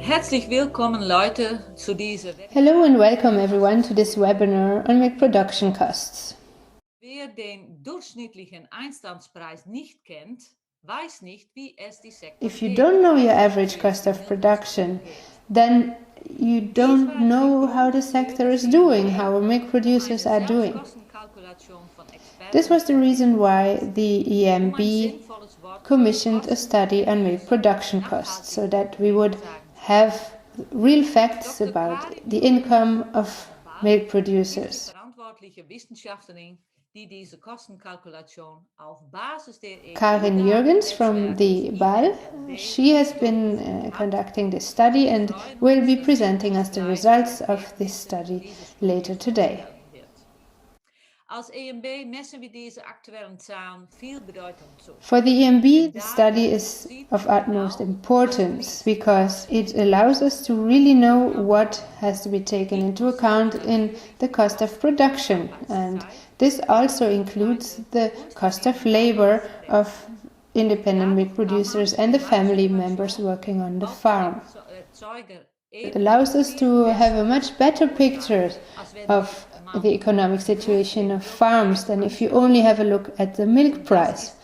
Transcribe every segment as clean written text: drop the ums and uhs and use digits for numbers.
Herzlich willkommen, Leute, zu dieser Hello and welcome everyone to this webinar on milk production costs. Wer den durchschnittlichen Einstandspreis nicht kennt, weiß nicht, wie es die Sektor If you don't know your average cost of production, then you don't know how the sector is doing, how milk producers are doing. This was the reason why the EMB commissioned a study on milk production costs, so that we would have real facts about the income of milk producers. Karin Jürgens from the BAL, she has been conducting this study and will be presenting us the results of this study later today. For the EMB, the study is of utmost importance because it allows us to really know what has to be taken into account in the cost of production, and this also includes the cost of labor of independent milk producers and the family members working on the farm. It allows us to have a much better picture of the economic situation of farms than if you only have a look at the milk price.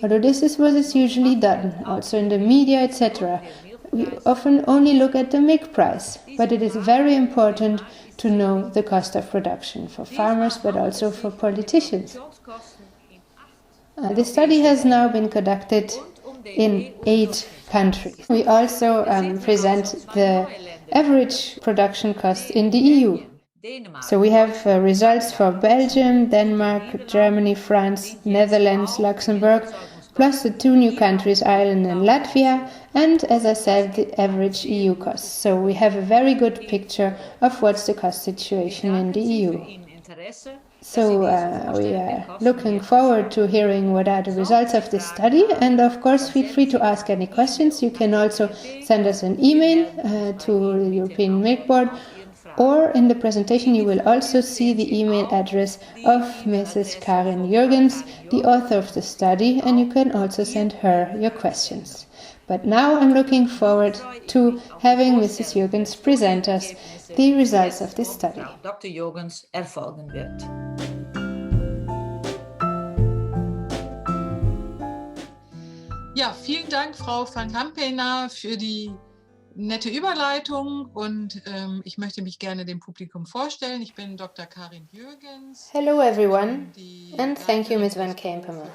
Although this is what is usually done, also in the media, etc. We often only look at the milk price, but it is very important to know the cost of production for farmers, but also for politicians. The study has now been conducted in 8 countries. We also present the average production cost in the EU. So we have results for Belgium, Denmark, Germany, France, Netherlands, Luxembourg, plus the 2 new countries, Ireland and Latvia, and as I said, the average EU costs. So we have a very good picture of what's the cost situation in the EU. So we are looking forward to hearing what are the results of this study, and of course feel free to ask any questions. You can also send us an email to the European Milk Board, or in the presentation you will also see the email address of Mrs. Karin Jürgens, the author of the study, and you can also send her your questions. But now I'm looking forward to having Mrs. Jürgens present us the results of this study. Dr. Jürgens erfolgen wird. Ja, vielen Dank, Frau van Kampenaar, für die nette Überleitung, und ich möchte mich gerne dem Publikum vorstellen. Ich bin Dr. Karin Jürgens. Hello everyone, and thank you, Ms. van Kampenaar.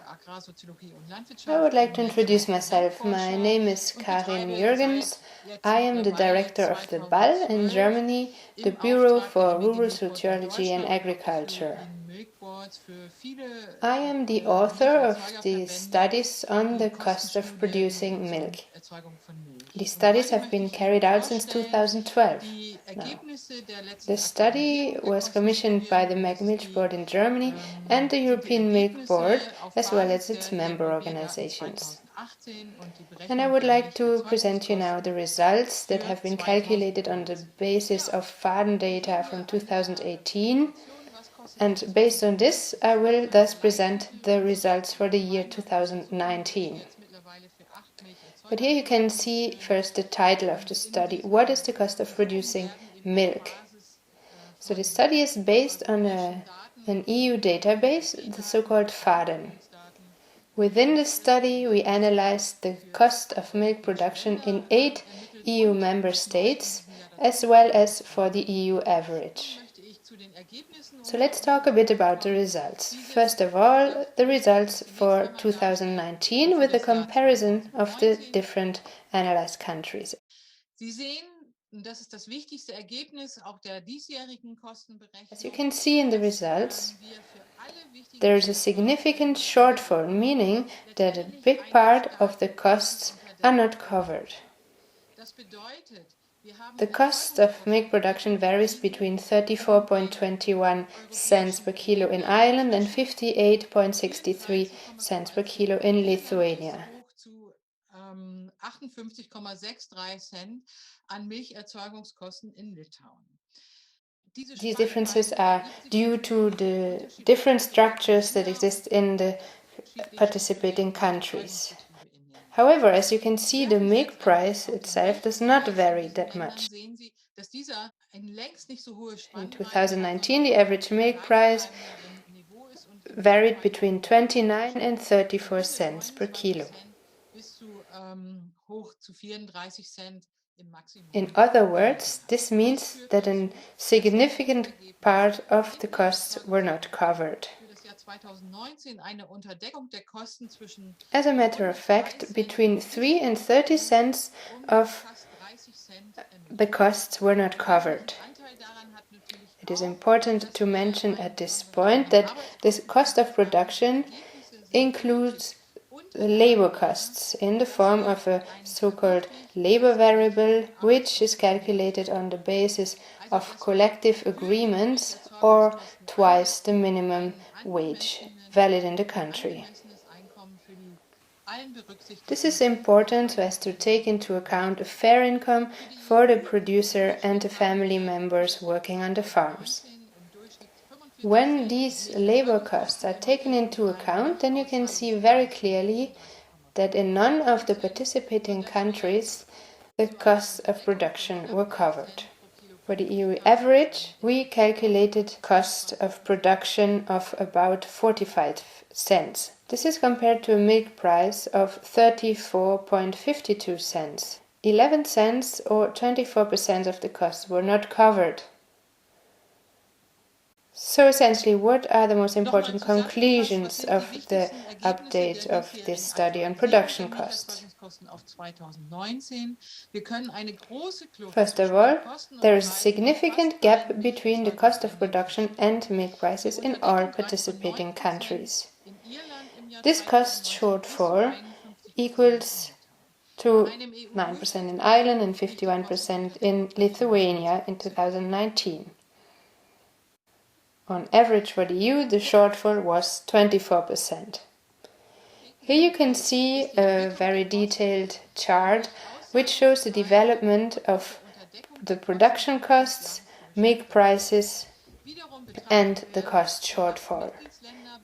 I would like to introduce myself. My name is Karin Jürgens. I am the director of the BAL in Germany, the Bureau for Rural Sociology and Agriculture. I am the author of the studies on the cost of producing milk. These studies have been carried out since 2012. Now, the study was commissioned by the Milk Board in Germany and the European Milk Board, as well as its member organizations. And I would like to present you now the results that have been calculated on the basis of FADEN data from 2018. And based on this, I will thus present the results for the year 2019. But here you can see first the title of the study. What is the cost of producing milk? So the study is based on an EU database, the so-called FADEN. Within the study, we analyzed the cost of milk production in 8 EU member states, as well as for the EU average. So let's talk a bit about the results. First of all, the results for 2019 with a comparison of the different analyzed countries. As you can see in the results, there is a significant shortfall, meaning that a big part of the costs are not covered. The cost of milk production varies between 34.21 cents per kilo in Ireland and 58.63 cents per kilo in Lithuania. 58,63 Cent an Milcherzeugungskosten in Litauen. These differences are due to the different structures that exist in the participating countries. However, as you can see, the milk price itself does not vary that much. In 2019, the average milk price varied between 29 and 34 cents per kilo. In other words, this means that a significant part of the costs were not covered. As a matter of fact, between 3 and 30 cents of the costs were not covered. It is important to mention at this point that this cost of production includes labor costs in the form of a so-called labor variable, which is calculated on the basis of collective agreements or twice the minimum wage valid in the country. This is important so as to take into account a fair income for the producer and the family members working on the farms. When these labor costs are taken into account, then you can see very clearly that in none of the participating countries the costs of production were covered. For the EU average, we calculated cost of production of about 45 cents. This is compared to a milk price of 34.52 cents. 11 cents or 24% of the costs were not covered. So essentially, what are the most important conclusions of the update of this study on production costs? First of all, there is a significant gap between the cost of production and milk prices in all participating countries. This cost shortfall equals to 9% in Ireland and 51% in Lithuania in 2019. On average for the EU, the shortfall was 24%. Here you can see a very detailed chart which shows the development of the production costs, milk prices, and the cost shortfall,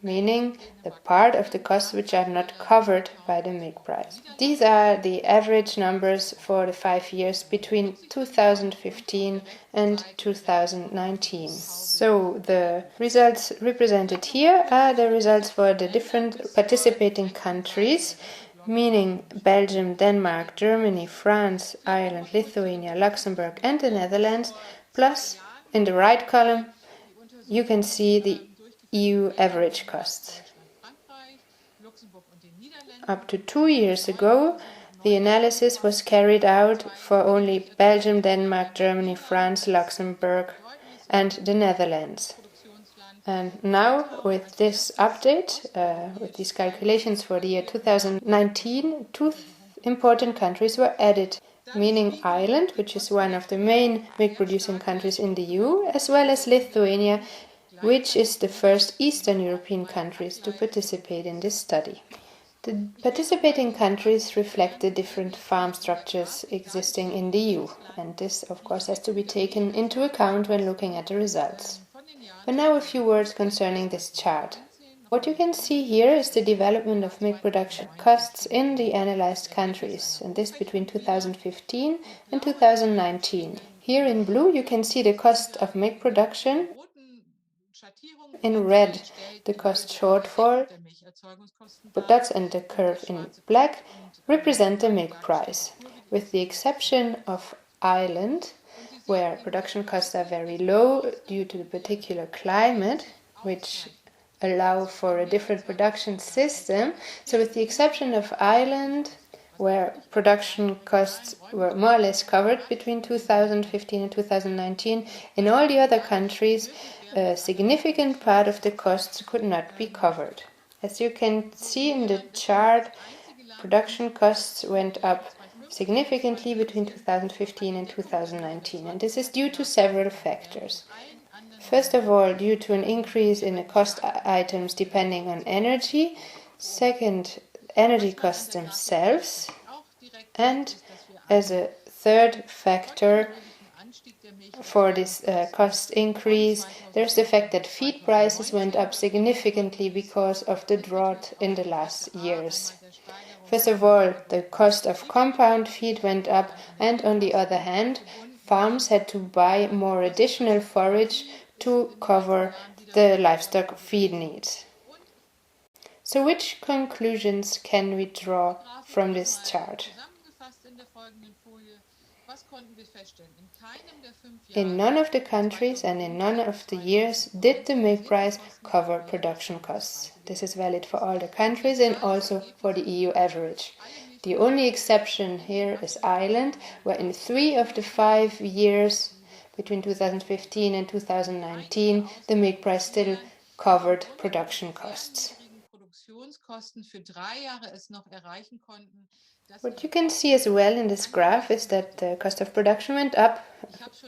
meaning the part of the costs which are not covered by the milk price. These are the average numbers for the 5 years between 2015 and 2019. So the results represented here are the results for the different participating countries, meaning Belgium, Denmark, Germany, France, Ireland, Lithuania, Luxembourg, and the Netherlands, plus in the right column you can see the EU average costs. Up to 2 years ago, the analysis was carried out for only Belgium, Denmark, Germany, France, Luxembourg, and the Netherlands. And now, with this update, with these calculations for the year 2019, two important countries were added, meaning Ireland, which is one of the main milk-producing countries in the EU, as well as Lithuania, which is the first Eastern European countries to participate in this study. The participating countries reflect the different farm structures existing in the EU, and this, of course, has to be taken into account when looking at the results. But now a few words concerning this chart. What you can see here is the development of milk production costs in the analyzed countries, and this between 2015 and 2019. Here in blue you can see the cost of milk production. In red, the cost shortfall, the dots and the curve in black represent the milk price, with the exception of Ireland, where production costs are very low due to the particular climate, which allow for a different production system. So with the exception of Ireland, where production costs were more or less covered between 2015 and 2019, in all the other countries, a significant part of the costs could not be covered. As you can see in the chart, production costs went up significantly between 2015 and 2019, and this is due to several factors. First of all, due to an increase in the cost items depending on energy. Second, energy costs themselves. And as a third factor for this cost increase, there's the fact that feed prices went up significantly because of the drought in the last years. First of all, the cost of compound feed went up, and on the other hand, farms had to buy more additional forage to cover the livestock feed needs. So which conclusions can we draw from this chart? In none of the countries and in none of the years did the milk price cover production costs. This is valid for all the countries and also for the EU average. The only exception here is Ireland, where in 3 of the 5 years between 2015 and 2019, the milk price still covered production costs. What you can see as well in this graph is that the cost of production went up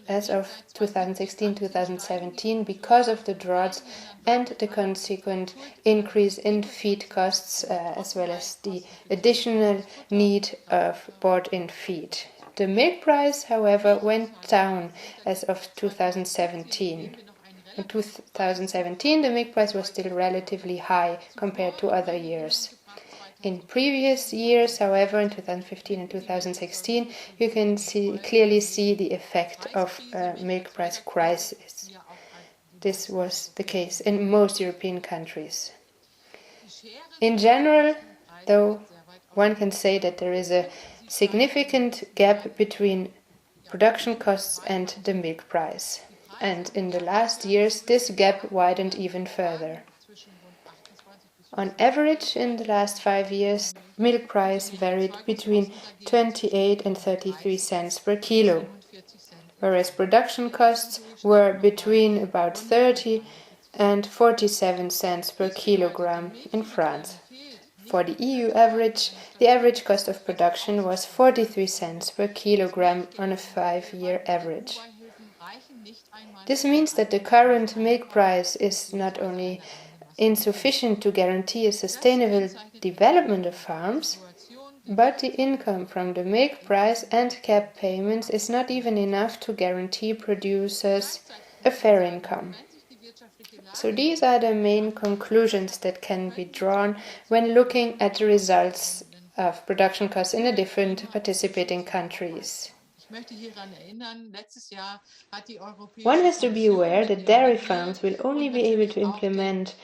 as of 2016-2017 because of the droughts and the consequent increase in feed costs as well as the additional need of bought-in feed. The milk price, however, went down as of 2017. In 2017, the milk price was still relatively high compared to other years. In previous years, however, in 2015 and 2016, you can clearly see the effect of a milk price crisis. This was the case in most European countries. In general, though, one can say that there is a significant gap between production costs and the milk price. And in the last years, this gap widened even further. On average, in the last 5 years, milk price varied between 28 and 33 cents per kilo, whereas production costs were between about 30 and 47 cents per kilogram in France. For the EU average, the average cost of production was 43 cents per kilogram on a 5-year average. This means that the current milk price is not only insufficient to guarantee a sustainable development of farms, but the income from the milk price and cap payments is not even enough to guarantee producers a fair income. So these are the main conclusions that can be drawn when looking at the results of production costs in the different participating countries. One has to be aware that dairy farms will only be able to implement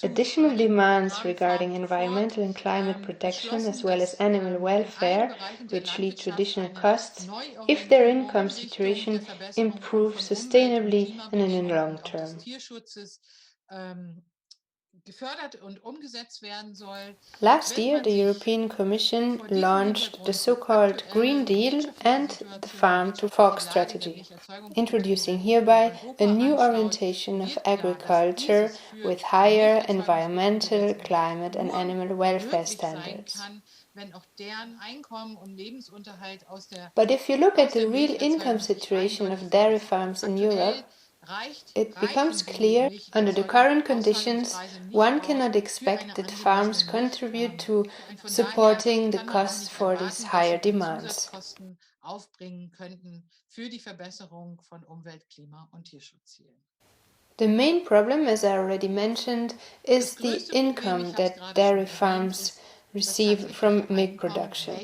additional demands regarding environmental and climate protection as well as animal welfare, which lead to additional costs, if their income situation improves sustainably and in the long term. Last year, the European Commission launched the so-called Green Deal and the Farm-to-Fork strategy, introducing hereby a new orientation of agriculture with higher environmental, climate and animal welfare standards. But if you look at the real income situation of dairy farms in Europe, it becomes clear, under the current conditions, one cannot expect that farms contribute to supporting the costs for these higher demands. The main problem, as I already mentioned, is the income that dairy farms receive from milk production.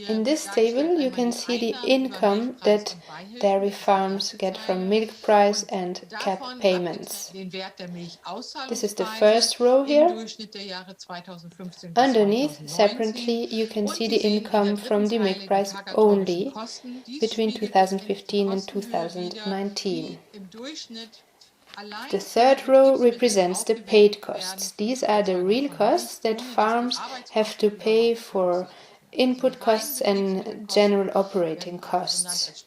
In this table, you can see the income that dairy farms get from milk price and cap payments. This is the first row here. Underneath, separately, you can see the income from the milk price only between 2015 and 2019. The third row represents the paid costs. These are the real costs that farms have to pay for input costs and general operating costs,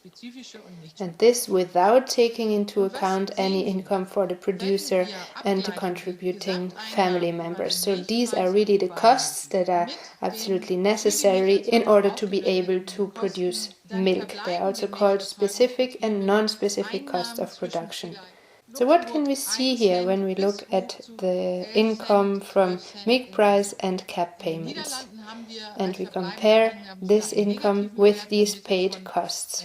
and this without taking into account any income for the producer and the contributing family members. So these are really the costs that are absolutely necessary in order to be able to produce milk. They are also called specific and non-specific costs of production. So what can we see here when we look at the income from milk price and cap payments? And we compare this income with these paid costs.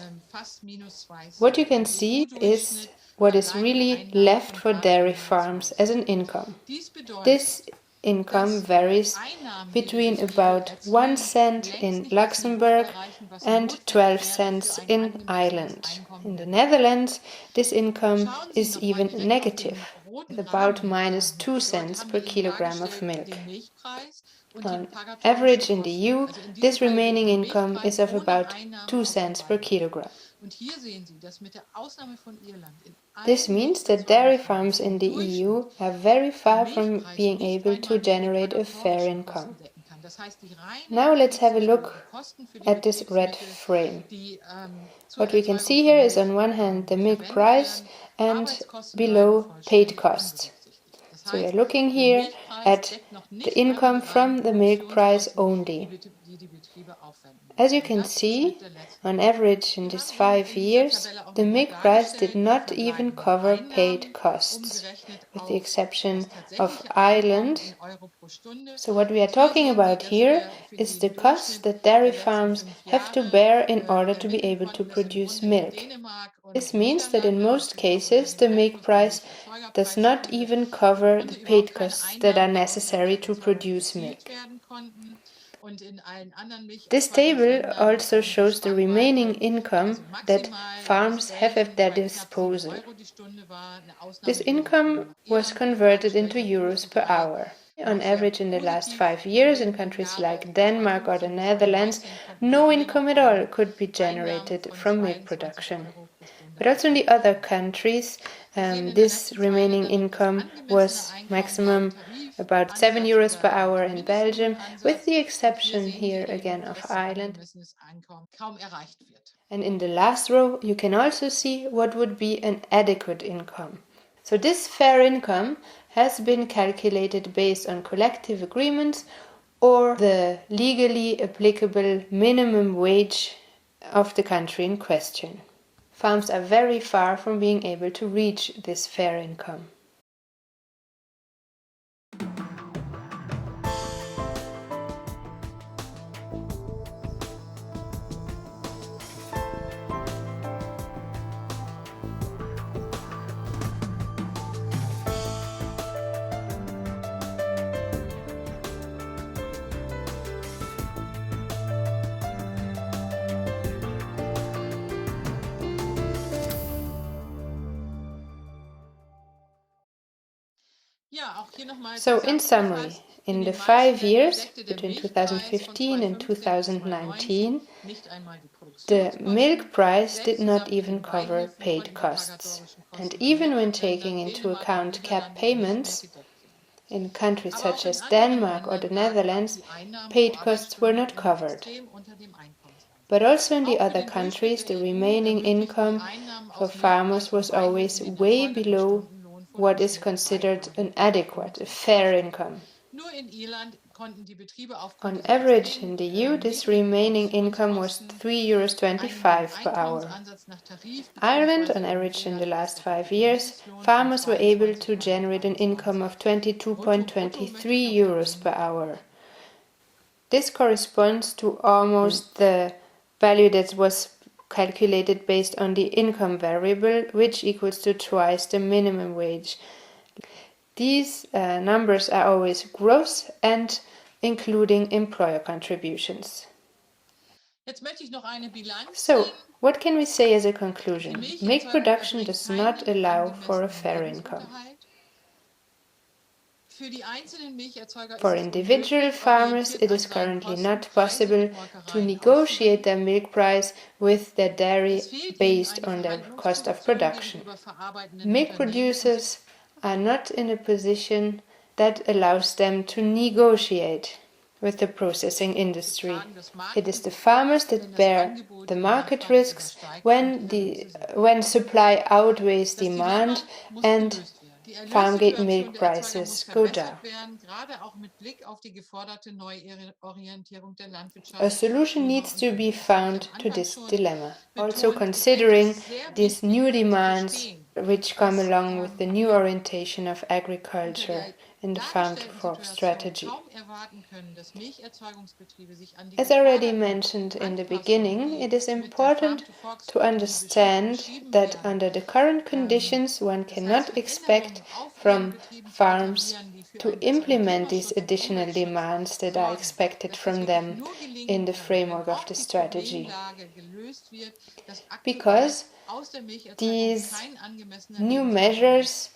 What you can see is what is really left for dairy farms as an income. This income varies between about 1 cent in Luxembourg and 12 cents in Ireland. In the Netherlands, this income is even negative, with about minus 2 cents per kilogram of milk. On average in the EU, this remaining income is of about 2 cents per kilogram. This means that dairy farms in the EU are very far from being able to generate a fair income. Now let's have a look at this red frame. What we can see here is on one hand the milk price and below paid costs. So we are looking here at the income from the milk price only. As you can see, on average in these 5 years, the milk price did not even cover paid costs, with the exception of Ireland. So what we are talking about here is the costs that dairy farms have to bear in order to be able to produce milk. This means that in most cases the milk price does not even cover the paid costs that are necessary to produce milk. This table also shows the remaining income that farms have at their disposal. This income was converted into euros per hour. On average in the last 5 years in countries like Denmark or the Netherlands, no income at all could be generated from milk production. But also in the other countries, this remaining income was maximum about 7 euros per hour in Belgium, with the exception here again of Ireland. And in the last row, you can also see what would be an adequate income. So this fair income has been calculated based on collective agreements or the legally applicable minimum wage of the country in question. Farms are very far from being able to reach this fair income. So in summary, in the 5 years between 2015 and 2019, the milk price did not even cover paid costs. And even when taking into account cap payments, in countries such as Denmark or the Netherlands, paid costs were not covered. But also in the other countries, the remaining income for farmers was always way below what is considered an adequate, a fair income. On average in the EU, this remaining income was €3.25 per hour. Ireland, on average in the last 5 years, farmers were able to generate an income of €22.23 per hour. This corresponds to almost the value that was calculated based on the income variable, which equals to twice the minimum wage. These numbers are always gross and including employer contributions. So, what can we say as a conclusion? Milk production does not allow for a fair income. For individual farmers, it is currently not possible to negotiate their milk price with their dairy based on their cost of production. Milk producers are not in a position that allows them to negotiate with the processing industry. It is the farmers that bear the market risks when supply outweighs demand and farmgate milk prices go down. A solution needs to be found to this dilemma, also considering these new demands which come along with the new orientation of agriculture in the farm to fork strategy. As already mentioned in the beginning, it is important to understand that under the current conditions one cannot expect from farms to implement these additional demands that are expected from them in the framework of the strategy. Because these new measures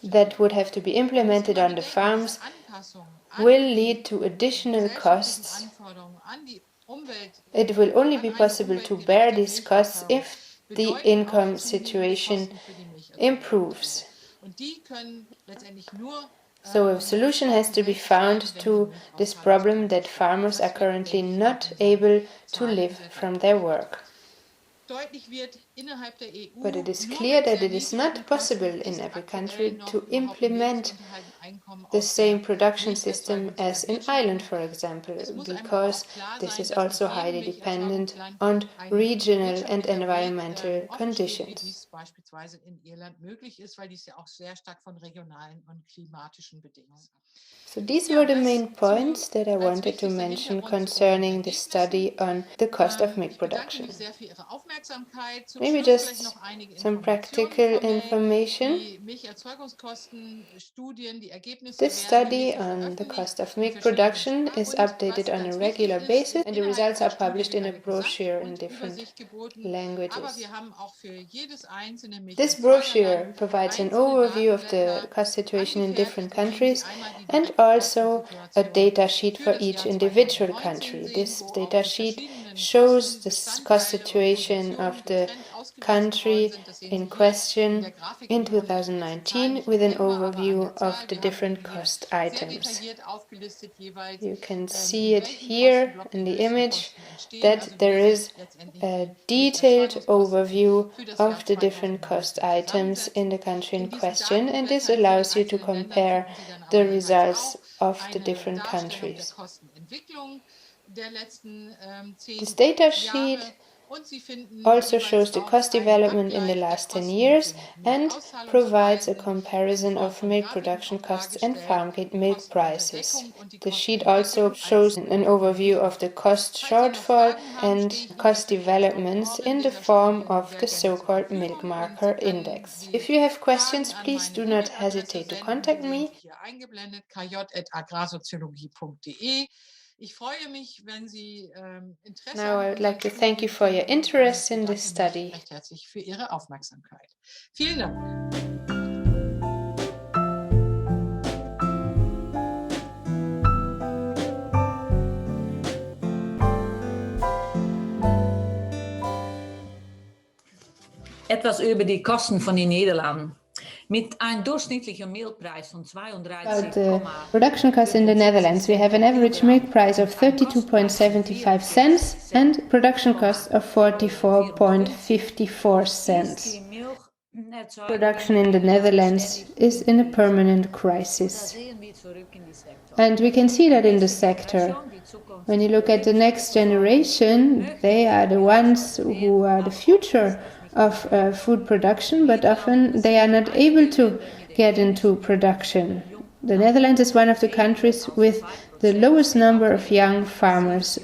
that would have to be implemented on the farms will lead to additional costs. It will only be possible to bear these costs if the income situation improves. So a solution has to be found to this problem that farmers are currently not able to live from their work. But it is clear that it is not possible in every country to implement the same production system as in Ireland, for example, because this is also highly dependent on regional and environmental conditions. So these were the main points that I wanted to mention concerning the study on the cost of milk production. Maybe just some practical information. This study on the cost of milk production is updated on a regular basis, and the results are published in a brochure in different languages. This brochure provides an overview of the cost situation in different countries and also a data sheet for each individual country. This data sheet shows the cost situation of the country in question in 2019 with an overview of the different cost items. You can see it here in the image that there is a detailed overview of the different cost items in the country in question, and this allows you to compare the results of the different countries. This data sheet also shows the cost development in the last 10 years and provides a comparison of milk production costs and farmgate milk prices. The sheet also shows an overview of the cost shortfall and cost developments in the form of the so-called milk marker index. If you have questions, please do not hesitate to contact me. Now I would like to thank you for your interest in this study. Vielen Dank. Etwas über die Kosten von den Niederlanden. Mit einem durchschnittlichen Mehlpreis von 32. About the production costs in the Netherlands, we have an average milk price of 32.75 cents and production costs of 44.54 cents. Production in the Netherlands is in a permanent crisis. And we can see that in the sector. When you look at the next generation, they are the ones who are the future of food production, but often they are not able to get into production. The Netherlands is one of the countries with the lowest number of young farmers.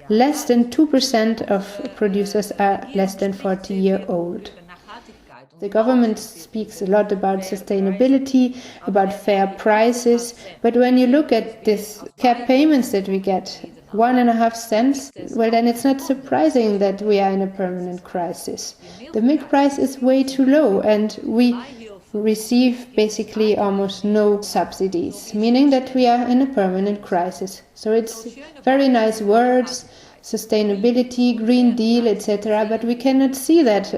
Less than 2% of producers are less than 40 years old. The government speaks a lot about sustainability, about fair prices, but when you look at these cap payments that we get, 1.5 cents, well then it's not surprising that we are in a permanent crisis. The milk price is way too low and we receive basically almost no subsidies, meaning that we are in a permanent crisis. So it's very nice words, sustainability, Green Deal, etc., but we cannot see that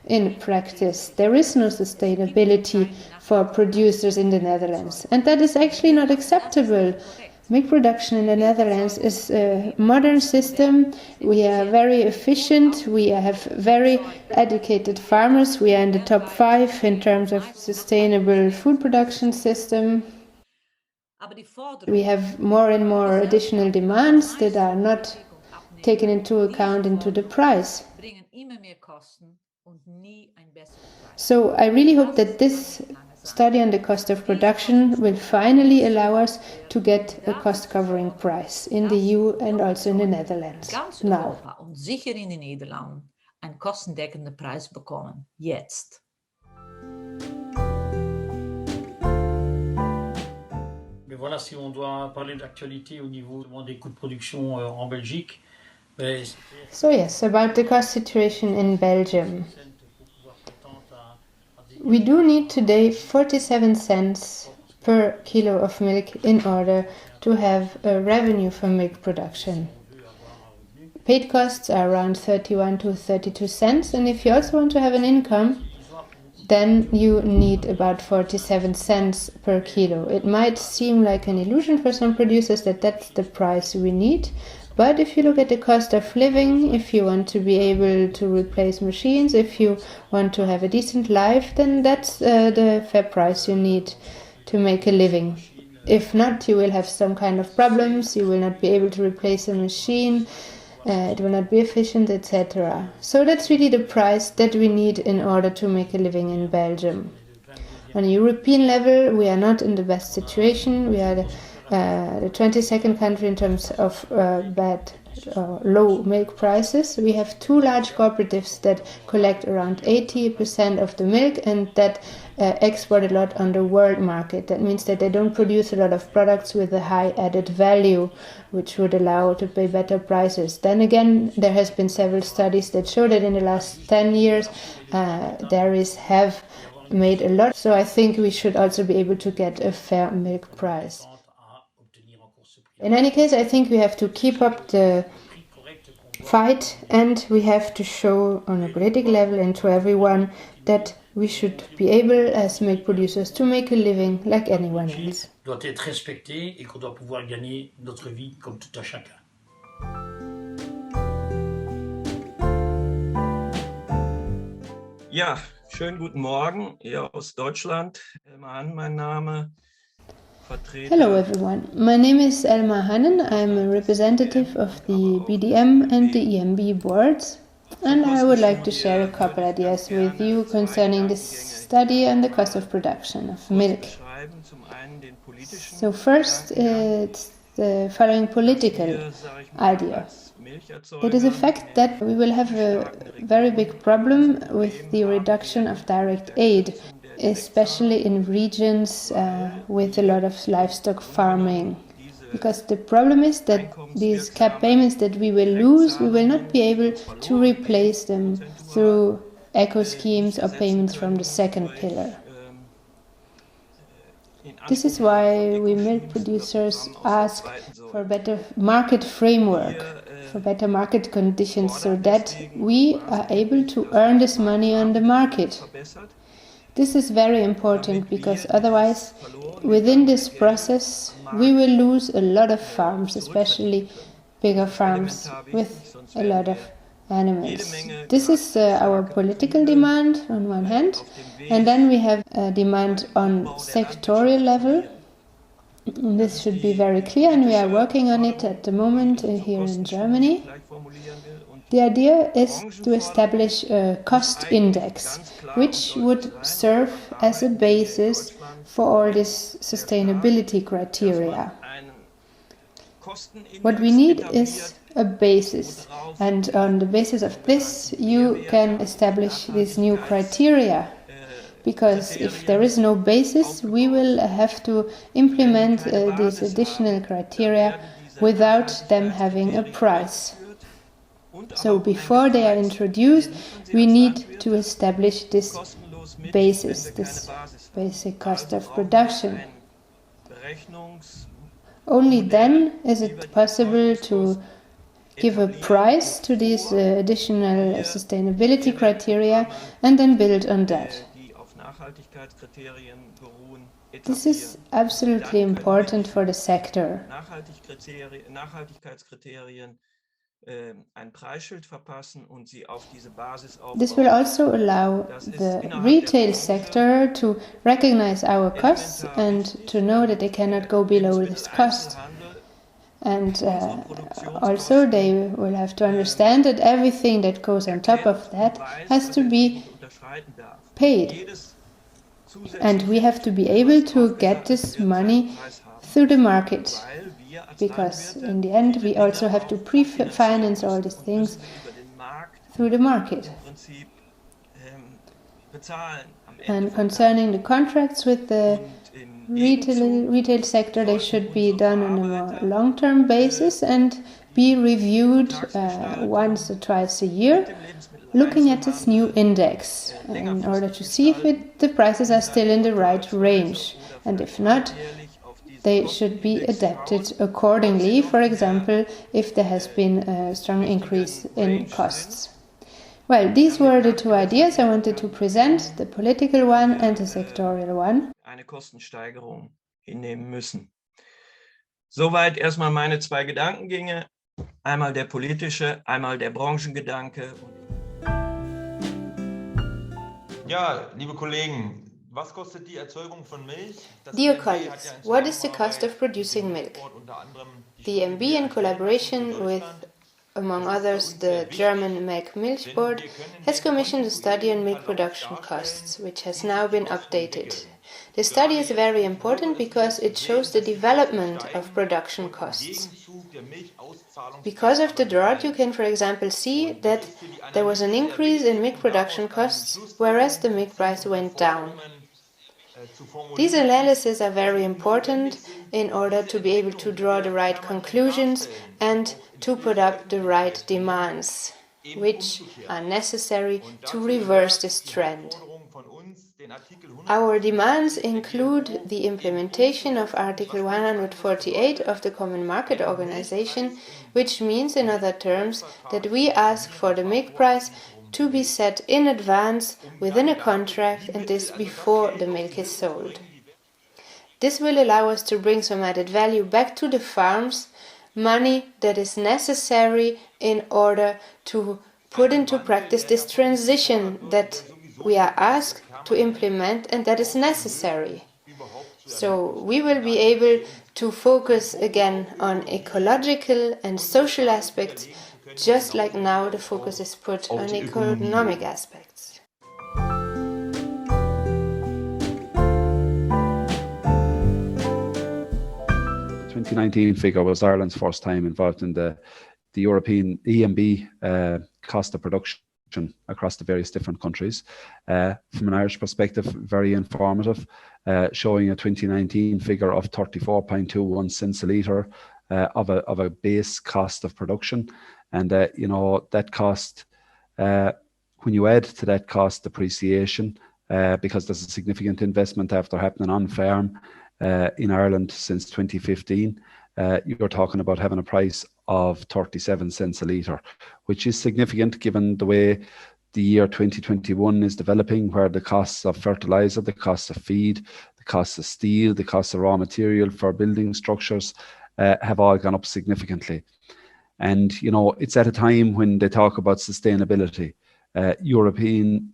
in practice. There is no sustainability for producers in the Netherlands, and that is actually not acceptable. Milk production in the Netherlands is a modern system. We are very efficient. We have very educated farmers. We are in the top 5 in terms of sustainable food production system. We have more and more additional demands that are not taken into account into the price. So I really hope that this study on the cost of production will finally allow us to get a cost-covering price in the EU and also in the Netherlands now. Und sicher in den Niederlanden einen kostendeckenden Preis bekommen. Jetzt. Mais voilà, si on doit parler d'actualité au niveau des coûts de production en Belgique. So yes, about the cost situation in Belgium. We do need today 47 cents per kilo of milk in order to have a revenue from milk production. Paid costs are around 31 to 32 cents, and if you also want to have an income, then you need about 47 cents per kilo. It might seem like an illusion for some producers that that's the price we need, but if you look at the cost of living, if you want to be able to replace machines, if you want to have a decent life, then that's the fair price you need to make a living. If not, you will have some kind of problems, you will not be able to replace a machine, it will not be efficient, etc. So that's really the price that we need in order to make a living in Belgium. On a European level, we are not in the best situation. We are the 22nd country in terms of low milk prices. We have 2 large cooperatives that collect around 80% of the milk and that export a lot on the world market. That means that they don't produce a lot of products with a high added value, which would allow to pay better prices. Then again, there has been several studies that show that in the last 10 years, dairies have made a lot. So I think we should also be able to get a fair milk price. In any case, I think we have to keep up the fight and we have to show on a political level and to everyone that we should be able as milk producers to make a living like anyone else. Doit être respecté et qu'on doit pouvoir gagner notre vie comme tout un chacun. Ja, schönen guten Morgen, hier aus Deutschland. Elmar Hahn, mein Name. Hello everyone, my name is Elmar Hannen. I'm a representative of the BDM and the EMB boards, and I would like to share a couple ideas with you concerning this study and the cost of production of milk. So first, it's the following political idea. It is a fact that we will have a very big problem with the reduction of direct aid, especially in regions with a lot of livestock farming. Because the problem is that these cap payments that we will lose, we will not be able to replace them through eco schemes or payments from the second pillar. This is why we milk producers ask for better market framework, for better market conditions, so that we are able to earn this money on the market. This is very important because otherwise, within this process, we will lose a lot of farms, especially bigger farms with a lot of animals. This is our political demand on one hand, and then we have a demand on sectorial level. This should be very clear, and we are working on it at the moment here in Germany. The idea is to establish a cost index, which would serve as a basis for all these sustainability criteria. What we need is a basis, and on the basis of this you can establish these new criteria. Because if there is no basis, we will have to implement these additional criteria without them having a price. So before they are introduced, we need to establish this basis, this basic cost of production. Only then is it possible to give a price to these additional sustainability criteria and then build on that. This is absolutely important for the sector. Nachhaltigkeitskriterien ein Preisschild verpassen und sie auf diese Basis aufbauen. This will also allow the retail sector to recognize our costs and to know that they cannot go below this cost. And also they will have to understand that everything that goes on top of that has to be paid. And we have to be able to get this money through the market, because in the end we also have to pre-finance all these things through the market. And concerning the contracts with the retail sector, they should be done on a more long-term basis and be reviewed once or twice a year, looking at this new index in order to see if the prices are still in the right range, and if not, they should be adapted accordingly, for example, if there has been a strong increase in costs. Well, these were the two ideas I wanted to present, the political one and the sectorial one. Eine Kostensteigerung hinnehmen müssen. Soweit erstmal meine zwei Gedankengänge. Einmal der politische, einmal der Branchengedanke. Ja, liebe Kollegen, was kostet die Erzeugung von Milch? Dear colleagues, what is the cost of producing milk? The EMB, in collaboration with, among others, the German Milch Board, has commissioned a study on milk production costs, which has now been updated. The study is very important because it shows the development of production costs. Because of the drought, you can, for example, see that there was an increase in milk production costs, whereas the milk price went down. These analyses are very important in order to be able to draw the right conclusions and to put up the right demands, which are necessary to reverse this trend. Our demands include the implementation of Article 148 of the Common Market Organization, which means, in other terms, that we ask for the milk price to be set in advance within a contract, and this before the milk is sold. This will allow us to bring some added value back to the farms, money that is necessary in order to put into practice this transition that we are asked to implement and that is necessary. So we will be able to focus again on ecological and social aspects, just like now the focus is put on economic aspects. The 2019 figure was Ireland's first time involved in the European EMB cost of production across the various different countries. From an Irish perspective, very informative, showing a 2019 figure of 34.21 cents a litre of a base cost of production. And that cost, when you add to that cost depreciation, because there's a significant investment after happening on farm in Ireland since 2015, you're talking about having a price of 37 cents a litre, which is significant given the way the year 2021 is developing, where the costs of fertiliser, the costs of feed, the costs of steel, the costs of raw material for building structures have all gone up significantly. And, it's at a time when they talk about sustainability. European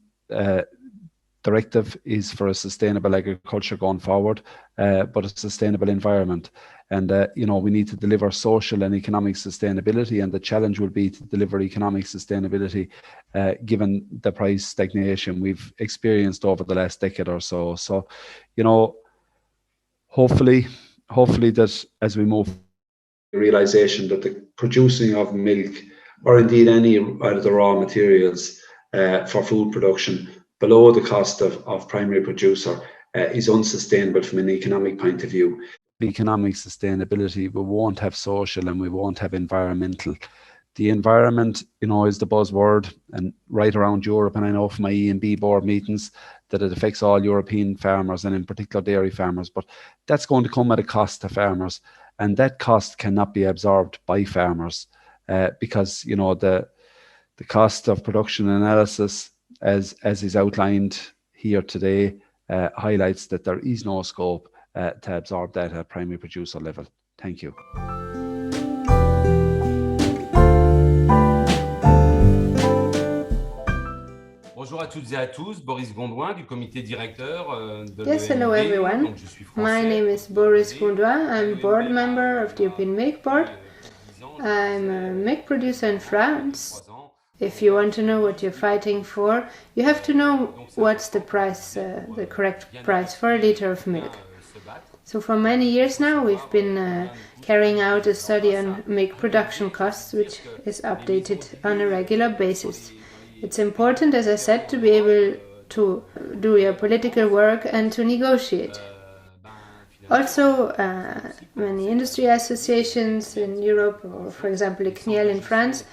directive is for a sustainable agriculture going forward, but a sustainable environment. And, we need to deliver social and economic sustainability, and the challenge will be to deliver economic sustainability given the price stagnation we've experienced over the last decade or so. So, hopefully that as we move, the realisation that the producing of milk, or indeed any out of the raw materials for food production, below the cost of primary producer is unsustainable from an economic point of view. Economic sustainability, we won't have social and we won't have environmental. The environment, is the buzzword, and right around Europe, and I know from my EMB board meetings that it affects all European farmers and in particular dairy farmers, but that's going to come at a cost to farmers, and that cost cannot be absorbed by farmers because, the cost of production analysis, as is outlined here today, highlights that there is no scope to absorb that at primary producer level. Thank you. Bonjour à toutes et à tous, Boris Gondouin du comité directeur de Yes, hello l'EMB. everyone. Donc, je suis français. My name is Boris Gondouin. I'm board member of the European Milk Board. I'm a milk producer in France. If you want to know what you're fighting for, you have to know what's the price, the correct price for a liter of milk. So for many years now, we've been carrying out a study on milk production costs, which is updated on a regular basis. It's important, as I said, to be able to do your political work and to negotiate. Also, many industry associations in Europe, or for example, the CNIEL in France,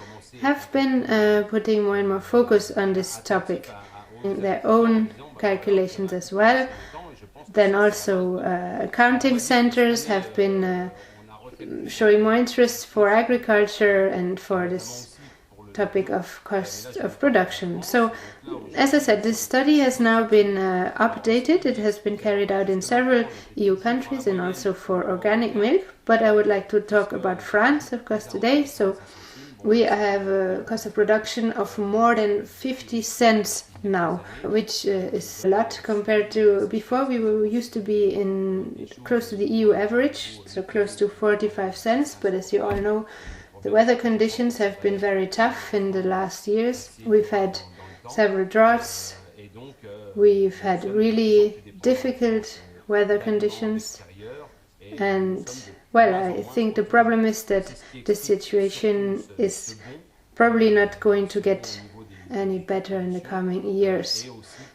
have been putting more and more focus on this topic in their own calculations as well. Then also accounting centers have been showing more interest for agriculture and for this topic of cost of production. So, as I said, this study has now been updated. It has been carried out in several EU countries and also for organic milk. But I would like to talk about France, of course, today. So, we have a cost of production of more than 50 cents now, which is a lot compared to before. We used to be in close to the EU average, so close to 45 cents. But as you all know, the weather conditions have been very tough in the last years. We've had several droughts. We've had really difficult weather conditions. And, well, I think the problem is that the situation is probably not going to get any better in the coming years.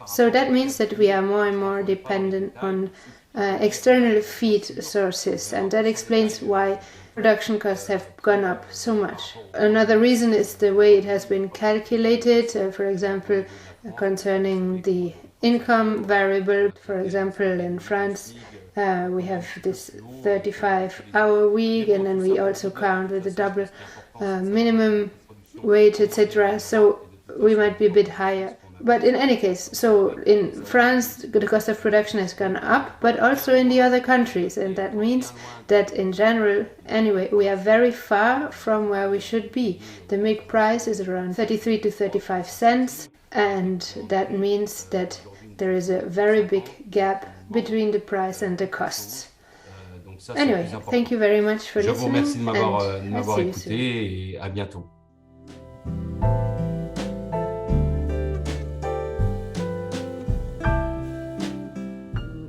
So that means that we are more and more dependent on external feed sources. And that explains why production costs have gone up so much. Another reason is the way it has been calculated, for example, concerning the income variable. For example, in France, we have this 35-hour week, and then we also count with the double minimum wage, etc. So we might be a bit higher. But in any case, so in France, the cost of production has gone up, but also in the other countries. And that means that in general, anyway, we are very far from where we should be. The milk price is around 33 to 35 cents. And that means that there is a very big gap between the price and the costs. Anyway, thank you very much for listening. Je vous remercie de and m'avoir I see you écouté et à bientôt.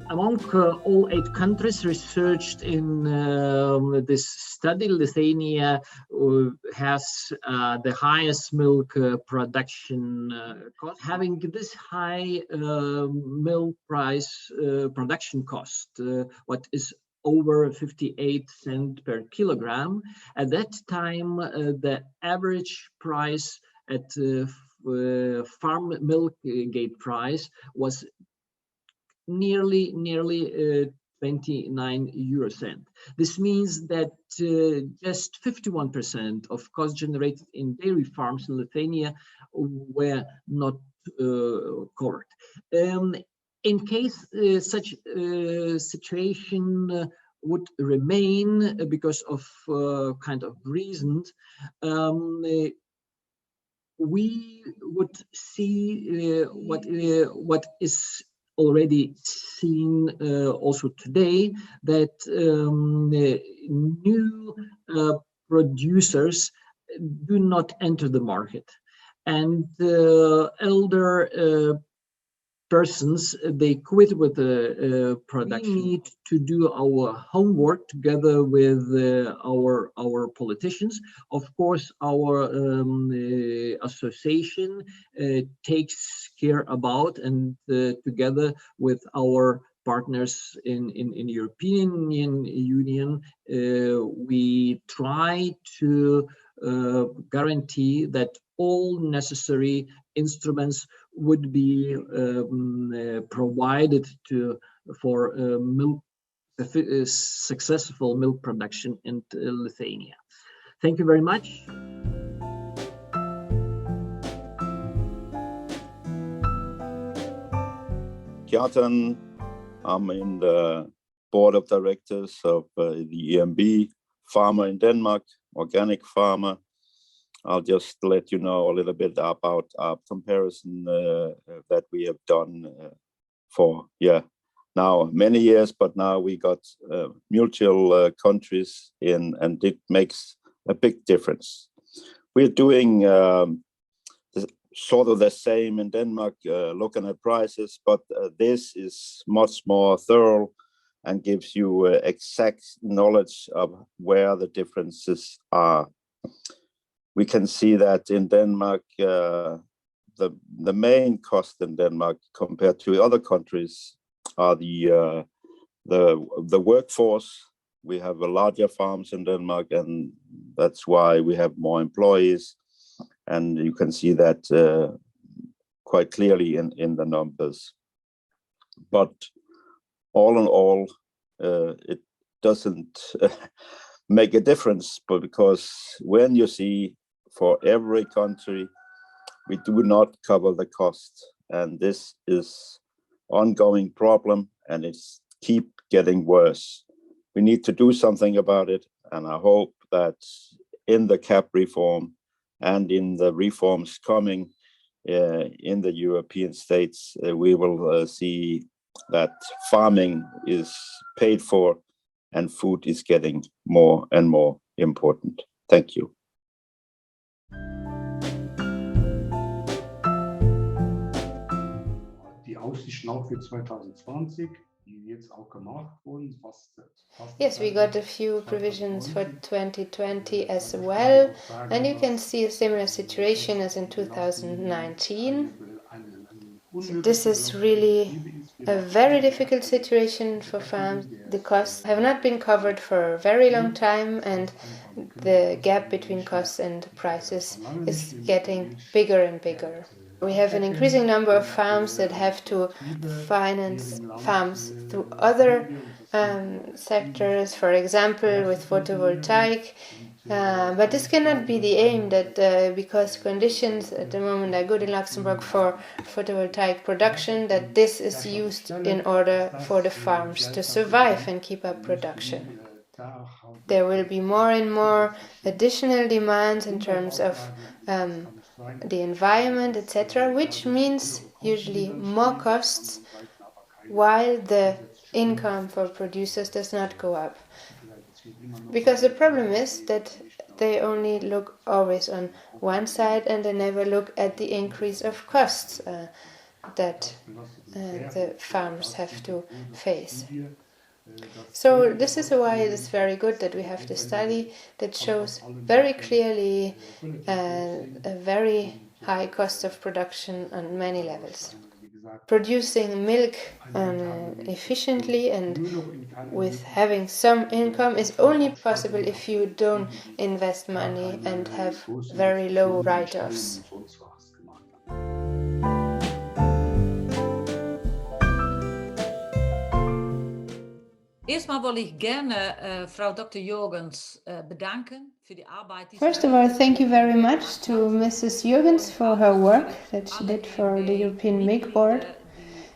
Among all 8 countries researched in this study, Lithuania has the highest milk production cost. Having this high milk price production cost, what is over 58 cents per kilogram, at that time the average price at farm milk gate price was nearly 29 euro cent. This means that just 51% of costs generated in dairy farms in Lithuania were not covered. In case such situation would remain because of kind of reasons, we would see what is already seen also today, that new producers do not enter the market, and elder persons, they quit with the production. We need to do our homework together with our politicians. Of course, our association takes care about, and together with our partners in European Union, we try to guarantee that all necessary instruments would be provided for successful milk production in Lithuania. Thank you very much. Kjartan I'm in the board of directors of the EMB, farmer in Denmark, organic farmer. I'll just let you know a little bit about our comparison that we have done for now many years, but now we got mutual countries in, and it makes a big difference. We're doing sort of the same in Denmark, looking at prices, but this is much more thorough and gives you exact knowledge of where the differences are. We can see that in Denmark, the main cost in Denmark compared to other countries are the workforce. We have larger farms in Denmark, and that's why we have more employees. And you can see that quite clearly in the numbers. But all in all, it doesn't make a difference, but because when you see for every country, we do not cover the cost, and this is ongoing problem, and it's keep getting worse. We need to do something about it, and I hope that in the CAP reform and in the reforms coming in the European states, we will see that farming is paid for and food is getting more and more important. Thank you. Die Aussichten auch für 2020, die jetzt auch gemacht wurden. Yes, we got a few provisions for 2020 as well, and you can see a similar situation as in 2019. So this is really a very difficult situation for farms. The costs have not been covered for a very long time, and the gap between costs and prices is getting bigger and bigger. We have an increasing number of farms that have to finance farms through other sectors, for example, with photovoltaic. But this cannot be the aim, that because conditions at the moment are good in Luxembourg for photovoltaic production, that this is used in order for the farms to survive and keep up production. There will be more and more additional demands in terms of the environment, etc., which means usually more costs, while the income for producers does not go up. Because the problem is that they only look always on one side, and they never look at the increase of costs that the farmers have to face. So this is why it is very good that we have the study that shows very clearly a very high cost of production on many levels. Producing milk efficiently and with having some income is only possible if you don't invest money and have very low write-offs. Erstmal will ich gerne Frau Dr. Jürgens bedanken für die Arbeit. First of all, thank you very much to Mrs. Jürgens for her work that she did for the European Milk Board.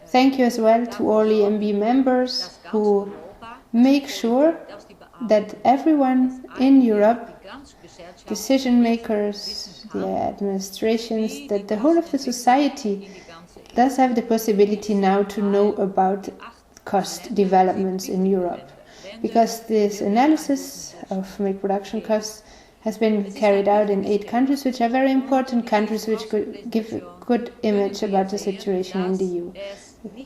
Thank you as well to all EMB members who make sure that everyone in Europe, decision makers, the administrations, that the whole of the society does have the possibility now to know about cost developments in Europe, because this analysis of milk production costs has been carried out in 8 countries, which are very important countries which could give a good image about the situation in the EU.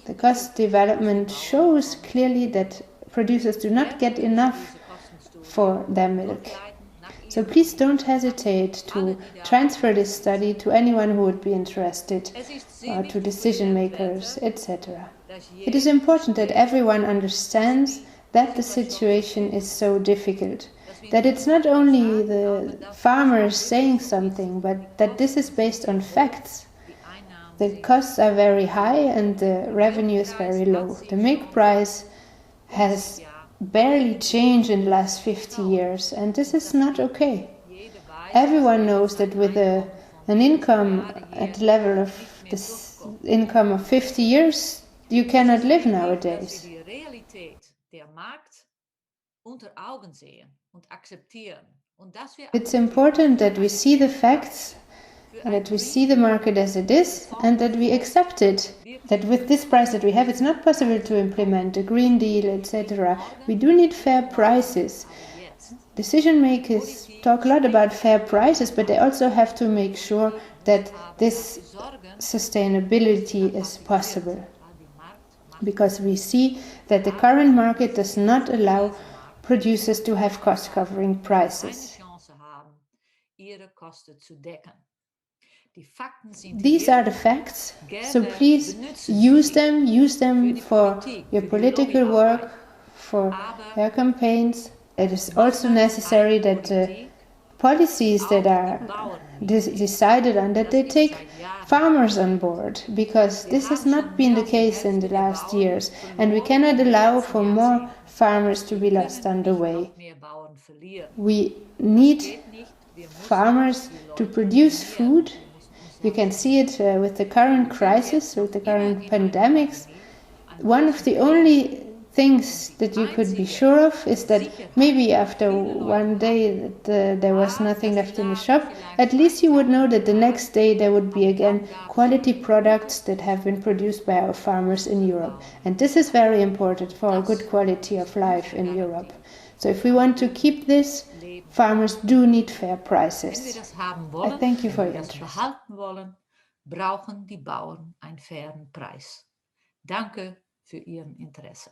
The cost development shows clearly that producers do not get enough for their milk. So please don't hesitate to transfer this study to anyone who would be interested, or to decision makers, etc. It is important that everyone understands that the situation is so difficult, that it's not only the farmers saying something, but that this is based on facts. The costs are very high and the revenue is very low. The milk price has barely changed in the last 50 years, and this is not okay. Everyone knows that with an income at the level of this income of 50 years, you cannot live nowadays. Die Realität der Markt unter Augen sehen und akzeptieren. Und dass wir It's important that we see the facts, and that we see the market as it is, and that we accept it. That with this price that we have, it's not possible to implement a Green Deal, etc. We do need fair prices. Decision makers talk a lot about fair prices, but they also have to make sure that this sustainability is possible. Because we see that the current market does not allow producers to have cost-covering prices. These are the facts, so please use them for your political work, for your campaigns. It is also necessary that the policies that are decided on, that they take farmers on board, because this has not been the case in the last years, and we cannot allow for more farmers to be lost on the way. We need farmers to produce food. You can see it with the current crisis, with the current pandemics. One of the only things that you could be sure of is that maybe after one day that there was nothing left in the shop, at least you would know that the next day there would be again quality products that have been produced by our farmers in Europe. And this is very important for a good quality of life in Europe. So if we want to keep this, farmers do need fair prices. I thank you for your interest. Brauchen die Bauern einen fairen Preis. Danke für Ihren Interesse.